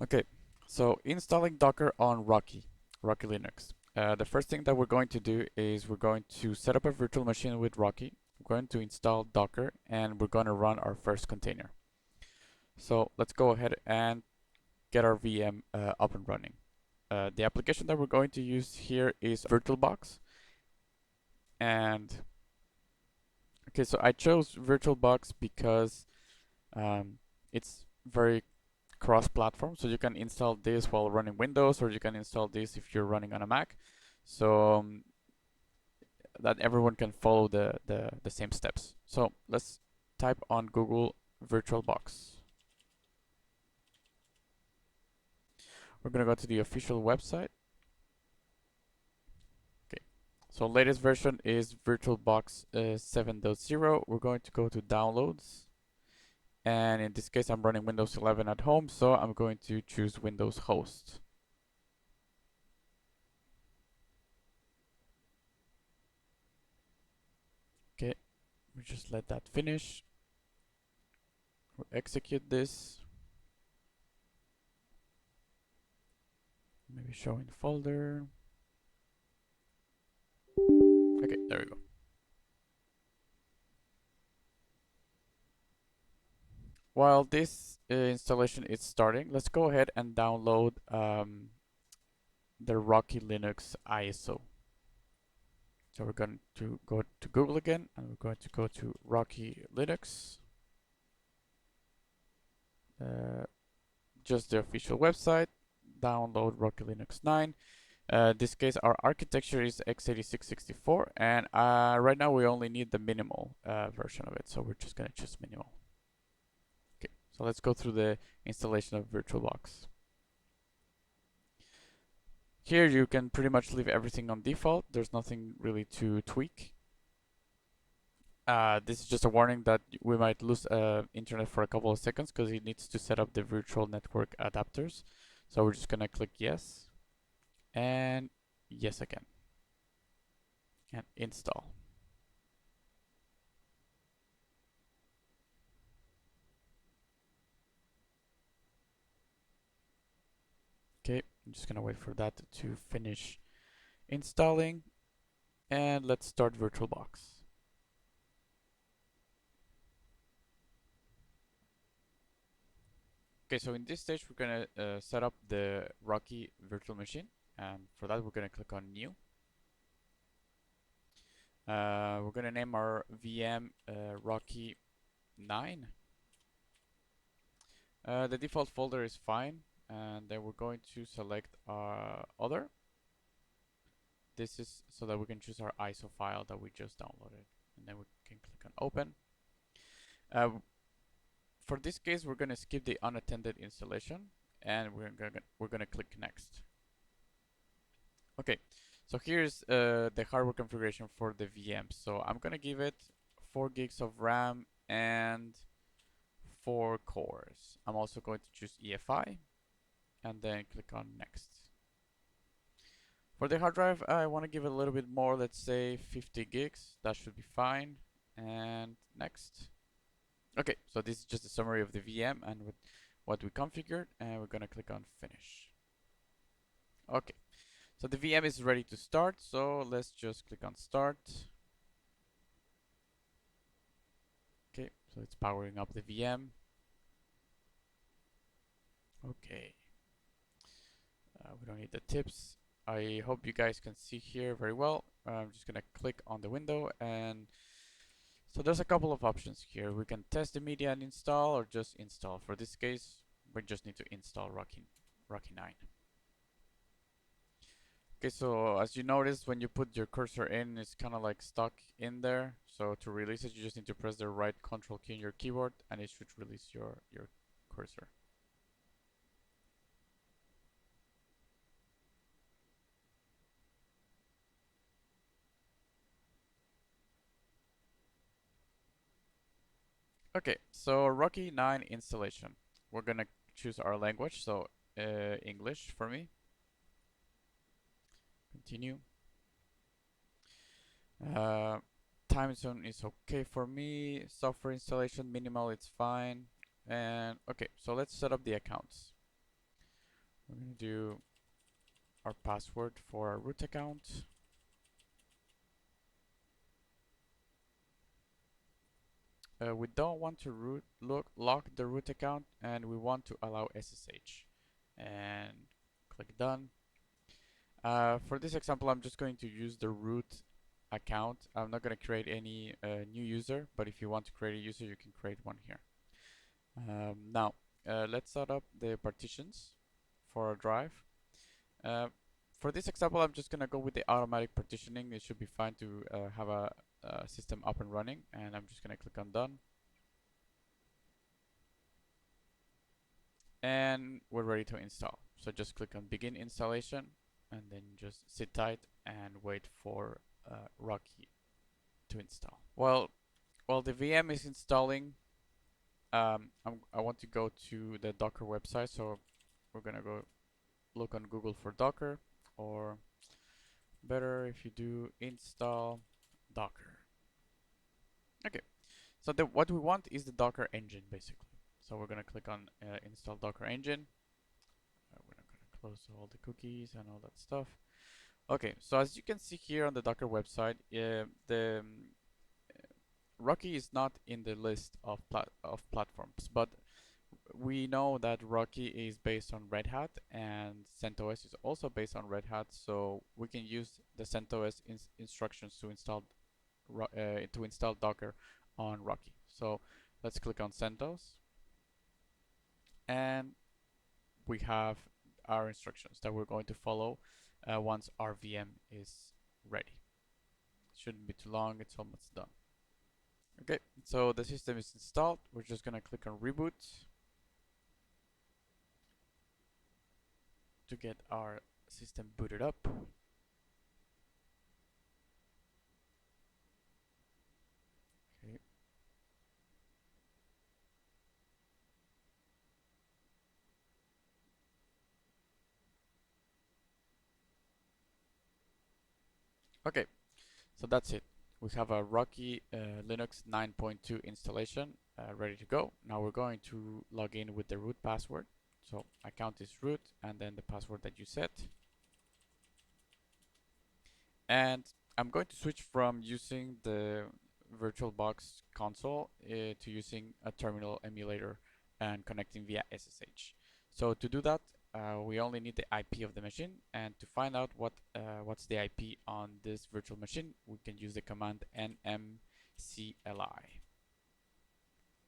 Okay, so installing Docker on Rocky Linux. The first thing that we're going to do is we're going to set up a virtual machine with Rocky. We're going to install Docker and we're going to run our first container. So let's go ahead and get our VM up and running. The application that we're going to use here is VirtualBox. And okay, so I chose VirtualBox because it's very cross-platform, so you can install this while running Windows, or you can install this if you're running on a Mac, so that everyone can follow the same steps. So let's type on Google VirtualBox. We're gonna go to the official website. Okay, so latest version is VirtualBox 7.0. We're going to go to downloads, and in this case I'm running Windows 11 at home, so I'm going to choose Windows host. Okay, we just let that finish. We'll execute this. Maybe show in folder. Okay, there we go. While this installation is starting, let's go ahead and download the Rocky Linux ISO. So we're going to go to Google again, and we're going to go to Rocky Linux. Just the official website. Download Rocky Linux 9. This case, our architecture is x86-64, and right now we only need the minimal version of it, so we're just going to choose minimal. Okay, so let's go through the installation of VirtualBox. Here you can pretty much leave everything on default. There's nothing really to tweak. This is just a warning that we might lose internet for a couple of seconds because it needs to set up the virtual network adapters. So we're just gonna click yes and yes again and install. Okay, I'm just gonna wait for that to finish installing, and let's start VirtualBox. Okay, so in this stage we're gonna set up the Rocky virtual machine, and for that we're gonna click on New. We're gonna name our VM Rocky 9. The default folder is fine, and then we're going to select other. This is so that we can choose our ISO file that we just downloaded, and then we can click on open. For this case, we're gonna skip the unattended installation, and we're gonna click next. Okay, so here's the hardware configuration for the VM. So I'm gonna give it 4 gigs of RAM and 4 cores. I'm also going to choose EFI and then click on next. For the hard drive, I want to give it a little bit more, let's say 50 gigs. That should be fine. And next. Okay, so this is just a summary of the VM and what we configured, and we're gonna click on finish. Okay, so the VM is ready to start, so let's just click on start. Okay, so it's powering up the VM. Okay, we don't need the tips. I hope you guys can see here very well. I'm just gonna click on the window, and so there's a couple of options here. We can test the media and install, or just install. For this case, we just need to install Rocky 9. Okay, so as you notice, when you put your cursor in, it's kind of like stuck in there. So to release it, you just need to press the right control key on your keyboard, and it should release your cursor. Okay, so Rocky 9 installation. We're gonna choose our language, so English for me. Continue. Uh, Time zone is okay for me. Software installation minimal, it's fine. And okay, so let's set up the accounts. We're going to do our password for our root account. We don't want to lock the root account, and we want to allow SSH. And click done. For this example, I'm just going to use the root account. I'm not going to create any new user, but if you want to create a user, you can create one here. Now, let's set up the partitions for our drive. For this example, I'm just going to go with the automatic partitioning. It should be fine to have a system up and running, and I'm just going to click on done. And we're ready to install. So just click on begin installation, and then just sit tight and wait for Rocky to install. While the VM is installing, I want to go to the Docker website, so we're gonna go look on Google for Docker, or better if you do install Docker. Okay, so what we want is the Docker engine, basically. So we're gonna click on install Docker engine. We're not gonna close all the cookies and all that stuff. Okay, so as you can see here on the Docker website, the Rocky is not in the list of platforms, but we know that Rocky is based on Red Hat, and CentOS is also based on Red Hat, so we can use the CentOS instructions to install Docker on Rocky. So let's click on CentOS, and we have our instructions that we're going to follow once our VM is ready. Shouldn't be too long, it's almost done. Okay, so the system is installed. We're just gonna click on reboot to get our system booted up. Okay. Okay, so that's it. We have a Rocky Linux 9.2 installation ready to go. Now we're going to log in with the root password. So account is root, and then the password that you set. And I'm going to switch from using the VirtualBox console to using a terminal emulator and connecting via SSH. So to do that, we only need the IP of the machine, and to find out what's the IP on this virtual machine, we can use the command nmcli.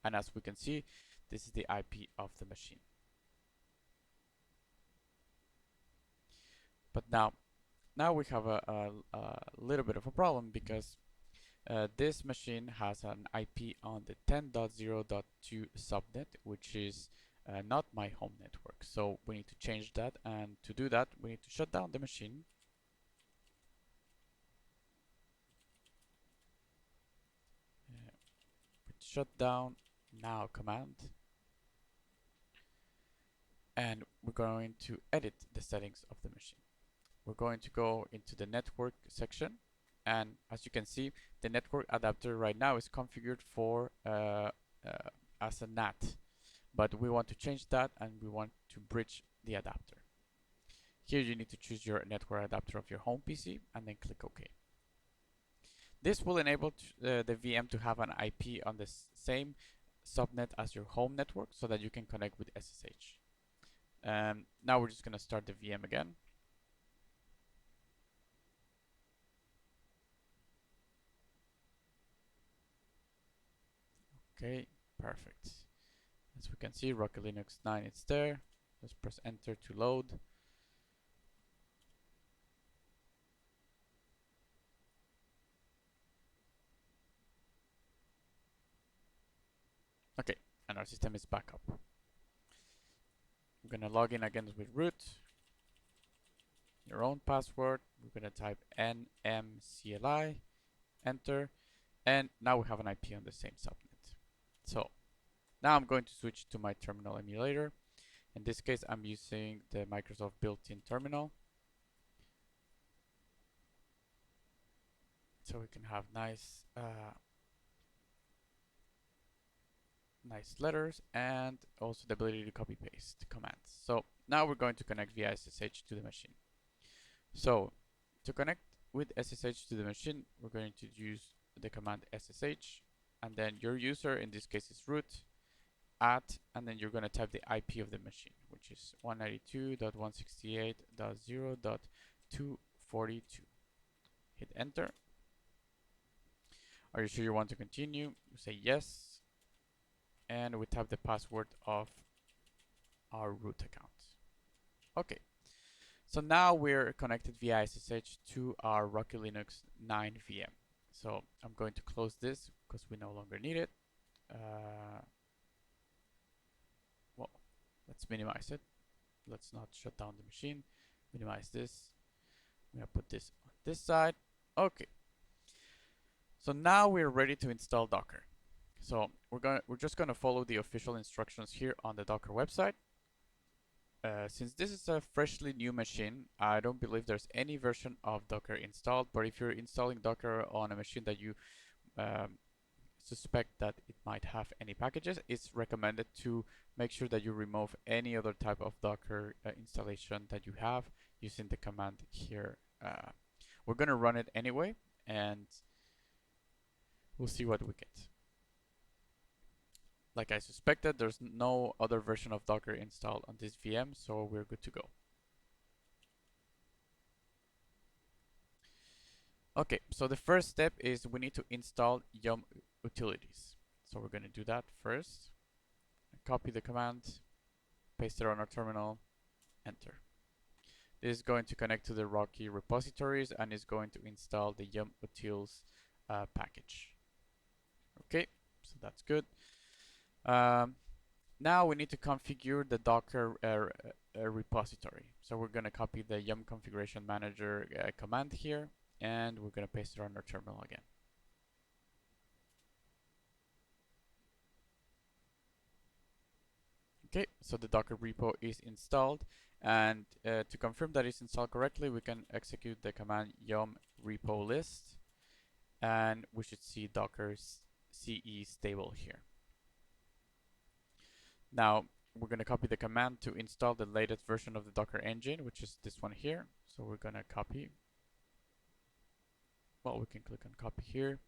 And as we can see, this is the IP of the machine. But now we have a little bit of a problem, because this machine has an IP on the 10.0.2 subnet, which is not my home network. So we need to change that, and to do that, we need to shut down the machine. Shut down now command, and we're going to edit the settings of the machine. We're going to go into the network section, and as you can see, the network adapter right now is configured for as a NAT, but we want to change that, and we want to bridge the adapter. Here you need to choose your network adapter of your home PC, and then click OK. This will enable the VM to have an IP on the same subnet as your home network, so that you can connect with SSH. Now we're just going to start the VM again. Okay, perfect. As we can see, Rocky Linux 9 is there. Just press enter to load. Okay, and our system is back up. We're gonna log in again with root. Your own password. We're gonna type nmcli, enter, and now we have an IP on the same subnet. So now I'm going to switch to my terminal emulator. In this case, I'm using the Microsoft built-in terminal, so we can have nice nice letters, and also the ability to copy paste commands. So Now we're going to connect via SSH to the machine. So to connect with SSH to the machine, we're going to use the command SSH, and then your user, in this case is root, at, and then you're going to type the IP of the machine, which is 192.168.0.242. Hit enter. Are you sure you want to continue? You say yes, and we type the password of our root account. Okay, so now we're connected via SSH to our Rocky Linux 9 VM. So I'm going to close this because we no longer need it. Well, let's minimize it. Let's not shut down the machine. Minimize this. I'm gonna put this on this side. Okay. So now we're ready to install Docker. So we're just gonna follow the official instructions here on the Docker website. Since this is a freshly new machine, I don't believe there's any version of Docker installed, but if you're installing Docker on a machine that you um, suspect that it might have any packages, it's recommended to make sure that you remove any other type of Docker installation that you have using the command here. We're going to run it anyway, and we'll see what we get. Like I suspected, there's no other version of Docker installed on this VM, so we're good to go. Okay, so the first step is we need to install Yum utilities. So we're going to do that first. Copy the command, paste it on our terminal, enter. This is going to connect to the Rocky repositories and is going to install the Yum utils package. Okay, so that's good. Now we need to configure the Docker repository. So we're going to copy the Yum configuration manager command here, and we're going to paste it on our terminal again. Okay, so the Docker repo is installed, and to confirm that it's installed correctly, we can execute the command yum repo list, and we should see Docker CE stable here. Now we're going to copy the command to install the latest version of the Docker engine, which is this one here. So we're going to copy. Well, we can click on copy here,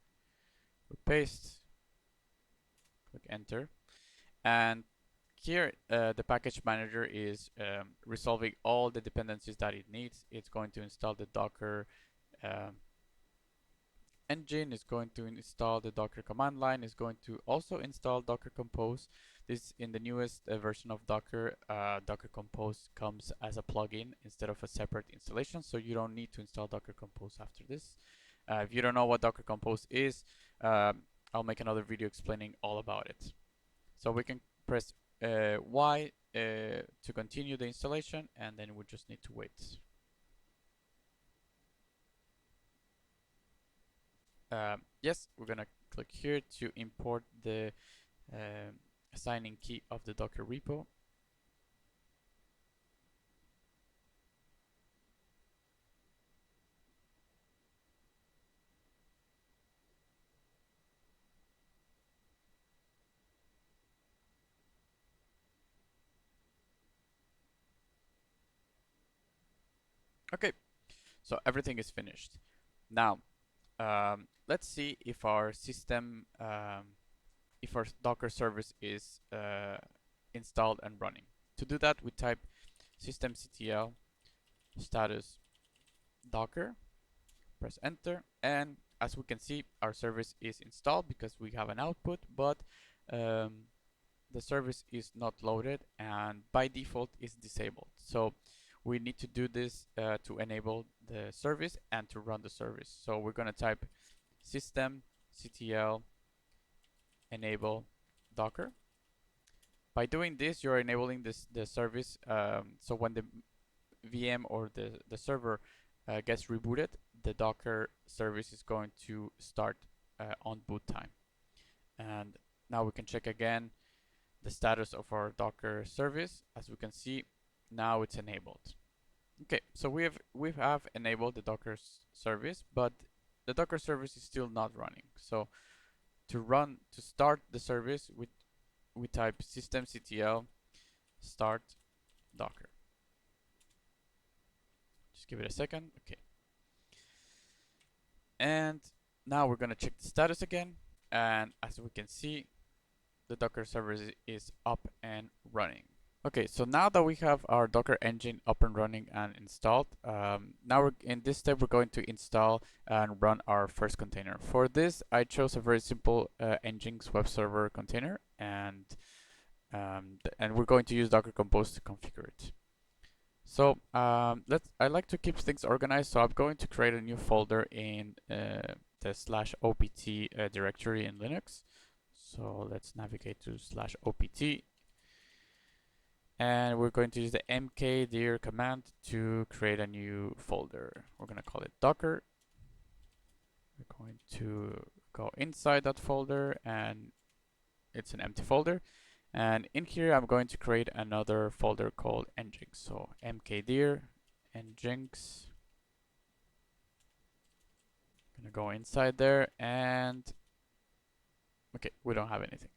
we paste, click enter, and here the package manager is resolving all the dependencies that it needs. It's going to install the Docker engine, is going to install the Docker command line, is going to also install Docker Compose. This in the newest version of Docker. Docker Compose comes as a plugin instead of a separate installation, so you don't need to install Docker Compose after this. If you don't know what Docker Compose is, I'll make another video explaining all about it. So we can press Y to continue the installation, and then we just need to wait. Yes, we're gonna click here to import the assigning key of the Docker repo. Okay, so everything is finished. Now, let's see if our system, if our Docker service is installed and running. To do that, we type systemctl status docker, press enter, and as we can see, our service is installed because we have an output, but the service is not loaded and by default is disabled. So we need to do this to enable the service and to run the service. So we're going to type systemctl enable docker. By doing this, you're enabling the service, so when the VM or the server gets rebooted, the Docker service is going to start on boot time. And now we can check again the status of our Docker service. As we can see, now it's enabled. Okay, so we have enabled the Docker service, but the Docker service is still not running. So to start the service, we type systemctl start docker. Just give it a second. Okay. And now we're gonna check the status again. And as we can see, the Docker server is up and running. Okay, so now that we have our Docker engine up and running and installed, now in this step we're going to install and run our first container. For this, I chose a very simple Nginx web server container, and we're going to use Docker Compose to configure it. So I like to keep things organized, so I'm going to create a new folder in the /opt directory in Linux. So let's navigate to /opt, and we're going to use the mkdir command to create a new folder. We're going to call it Docker. We're going to go inside that folder, and it's an empty folder. And in here, I'm going to create another folder called Nginx. So mkdir Nginx. I'm gonna go inside there, and okay, we don't have anything.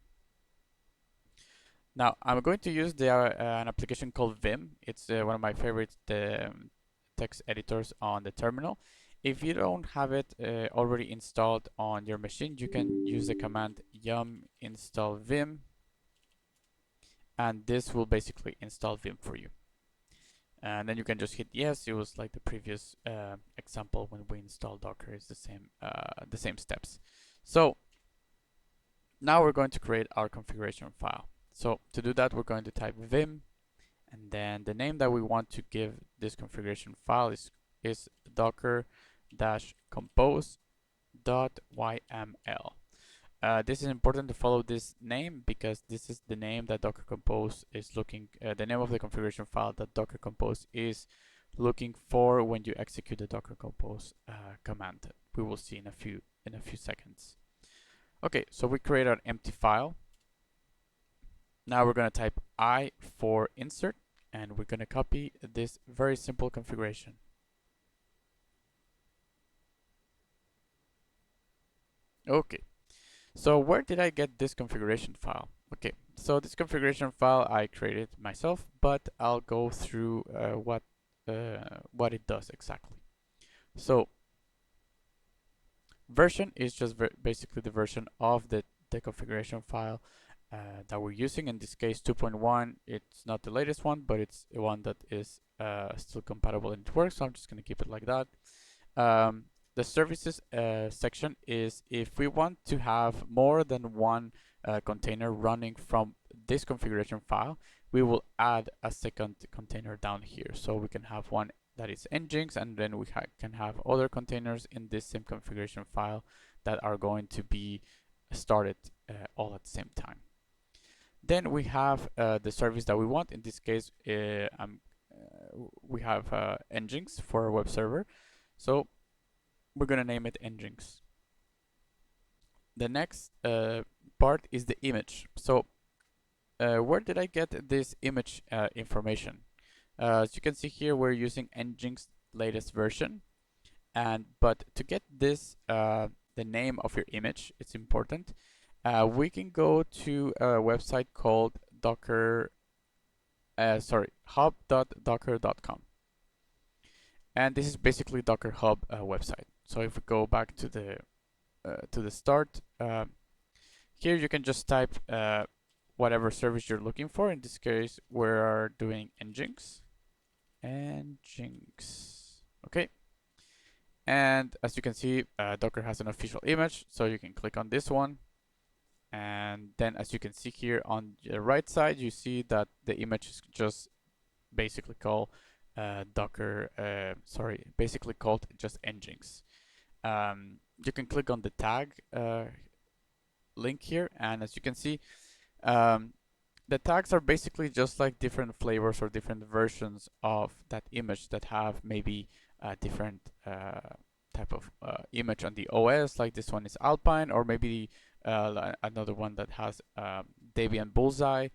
Now I'm going to use an application called Vim. It's one of my favorite text editors on the terminal. If you don't have it already installed on your machine, you can use the command yum install vim, and this will basically install Vim for you. And then you can just hit yes. It was like the previous example when we installed Docker. It's the same steps. So now we're going to create our configuration file. So to do that, we're going to type vim, and then the name that we want to give this configuration file is docker-compose.yml. This is important to follow this name because this is the name that Docker Compose is looking, the name of the configuration file that Docker Compose is looking for when you execute the Docker Compose command. We will see in a few seconds. Okay, so we create an empty file. Now we're going to type I for insert, and we're going to copy this very simple configuration. Okay, so where did I get this configuration file? Okay, so this configuration file I created myself, but I'll go through what it does exactly. So version is just basically the version of the configuration file that we're using. In this case 2.1. It's not the latest one, but it's one that is still compatible and it works, so I'm just going to keep it like that. The services section is if we want to have more than one container running from this configuration file, we will add a second container down here. So we can have one that is Nginx, and then we can have other containers in this same configuration file that are going to be started all at the same time. Then we have the service that we want. In this case, we have Nginx for a web server. So we're going to name it Nginx. The next part is the image. So where did I get this image information? As you can see here, we're using Nginx latest version. But to get this, the name of your image, it's important. We can go to a website called hub.docker.com. And this is basically Docker Hub website. So if we go back to the start, here you can just type whatever service you're looking for. In this case, we're doing Nginx. Okay. And as you can see, Docker has an official image, so you can click on this one. And then as you can see here on the right side, you see that the image is just basically called basically called just Nginx. You can click on the tag link here, and as you can see, the tags are basically just like different flavors or different versions of that image that have maybe a different type of image on the OS. Like this one is Alpine, or maybe another one that has Debian Bullseye.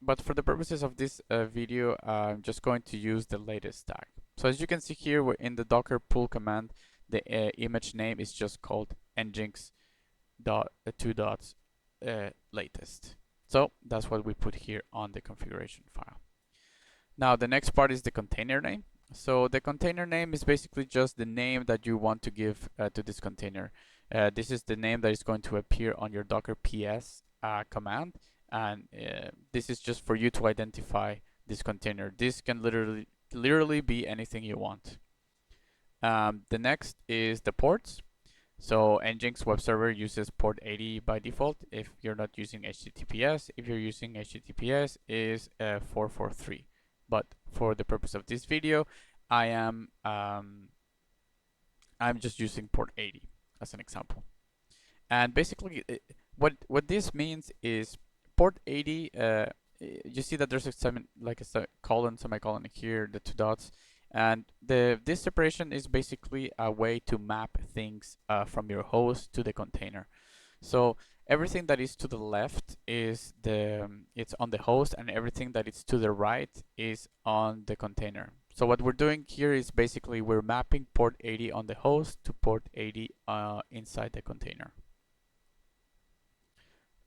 But for the purposes of this video, I'm just going to use the latest tag. So as you can see here, we're in the Docker pull command, the image name is just called Nginx latest. So that's what we put here on the configuration file. Now the next part is the container name. So the container name is basically just the name that you want to give to this container. This is the name that is going to appear on your docker ps command, and this is just for you to identify this container. This can literally be anything you want. The next is the ports. So Nginx web server uses port 80 by default if you're not using HTTPS. If you're using HTTPS, is 443. But for the purpose of this video, I am I'm just using port 80 as an example. And basically, what this means is port 80. You see that there's a colon, semicolon here, the two dots, and this separation is basically a way to map things from your host to the container. So everything that is to the left is it's on the host, and everything that is to the right is on the container. So what we're doing here is basically we're mapping port 80 on the host to port 80 inside the container.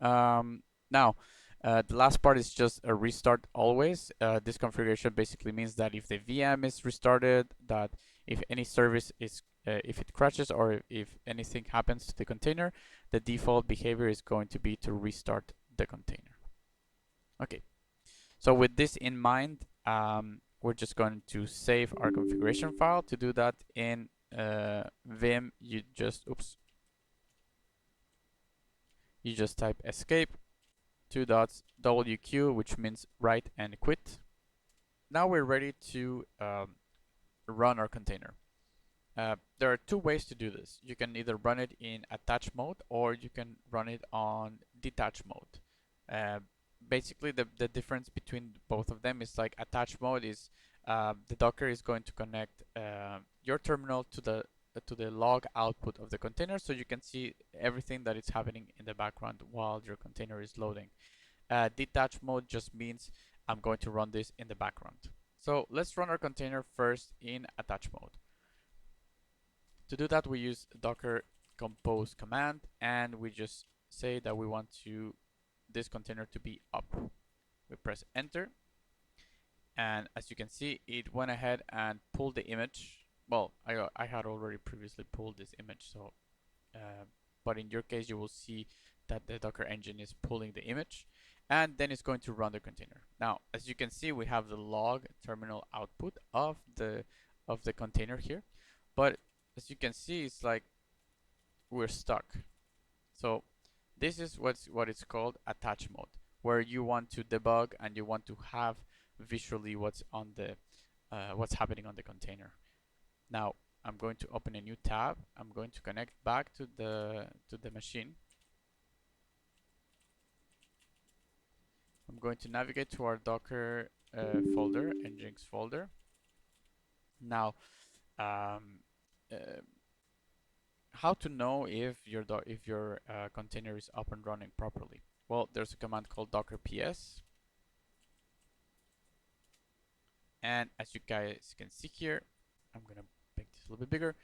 Now, the last part is just a restart always. This configuration basically means that if the VM is restarted, that if any service is, if it crashes or if anything happens to the container, the default behavior is going to be to restart the container. Okay, so with this in mind, we're just going to save our configuration file. To do that in Vim, you just type escape, two dots, WQ, which means write and quit. Now we're ready to run our container. There are two ways to do this. You can either run it in attach mode or you can run it on detach mode. Basically, the difference between both of them is like attach mode is the Docker is going to connect your terminal to the log output of the container, so you can see everything that is happening in the background while your container is loading. Detach mode just means I'm going to run this in the background. So let's run our container first in attach mode. To do that, we use docker compose command, and we just say that we want this container to be up. We press enter, and as you can see, it went ahead and pulled the image. Well, I had already previously pulled this image, so but in your case, you will see that the Docker engine is pulling the image, and then it's going to run the container. Now, as you can see, we have the log terminal output of the container here, but as you can see, it's like we're stuck. So this is what it's called attach mode, where you want to debug and you want to have visually what's happening on the container. Now I'm going to open a new tab. I'm going to connect back to the machine. I'm going to navigate to our Docker folder, Nginx folder. Now, how to know if your container is up and running properly? Well, there's a command called docker ps, and as you guys can see here, I'm gonna make this a little bit bigger.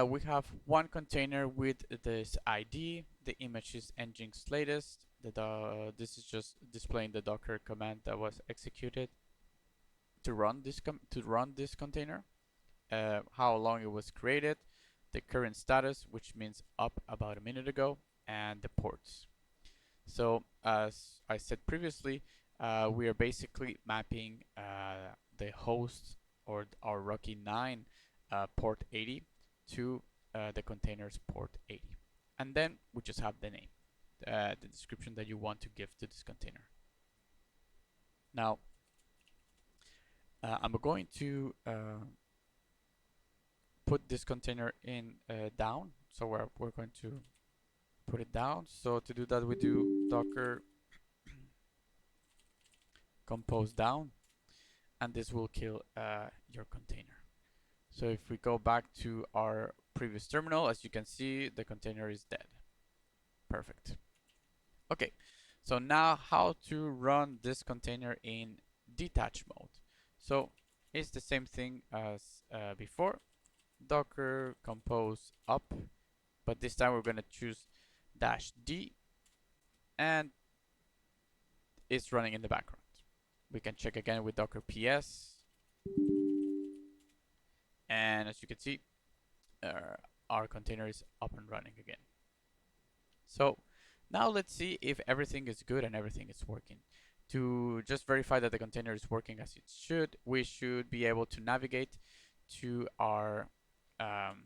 We have one container with this ID. The image is Nginx latest. This is just displaying the docker command that was executed to run this container. How long it was created, the current status, which means up about a minute ago, and the ports. So as I said previously, we are basically mapping the host or our Rocky 9 port 80 to the container's port 80. And then we just have the name, the description that you want to give to this container. Now, I'm going to put this container in down. So we're going to put it down. So to do that, we do docker compose down, and this will kill your container. So if we go back to our previous terminal, as you can see, the container is dead. Perfect. Okay, so now how to run this container in detach mode. So it's the same thing as before. Docker compose up, but this time we're going to choose -d, and it's running in the background. We can check again with docker ps. And as you can see, our container is up and running again. So now let's see if everything is good and everything is working. To just verify that the container is working as it should, we should be able to navigate to our um,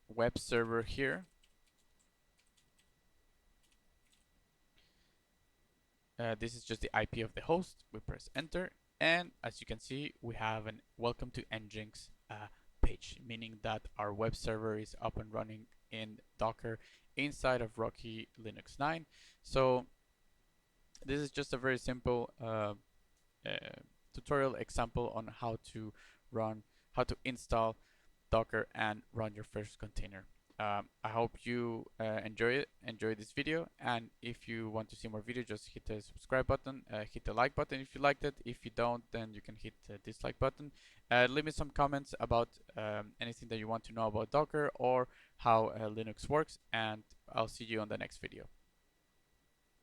web server here. This is just the IP of the host. We press enter, and as you can see, we have an welcome to Nginx page, meaning that our web server is up and running in Docker inside of Rocky Linux 9. So this is just a very simple tutorial example on how to install Docker and run your first container. I hope you enjoy this video, and if you want to see more videos, just hit the subscribe button, hit the like button if you liked it. If you don't, then you can hit the dislike button. Leave me some comments about anything that you want to know about Docker or how Linux works, and I'll see you on the next video.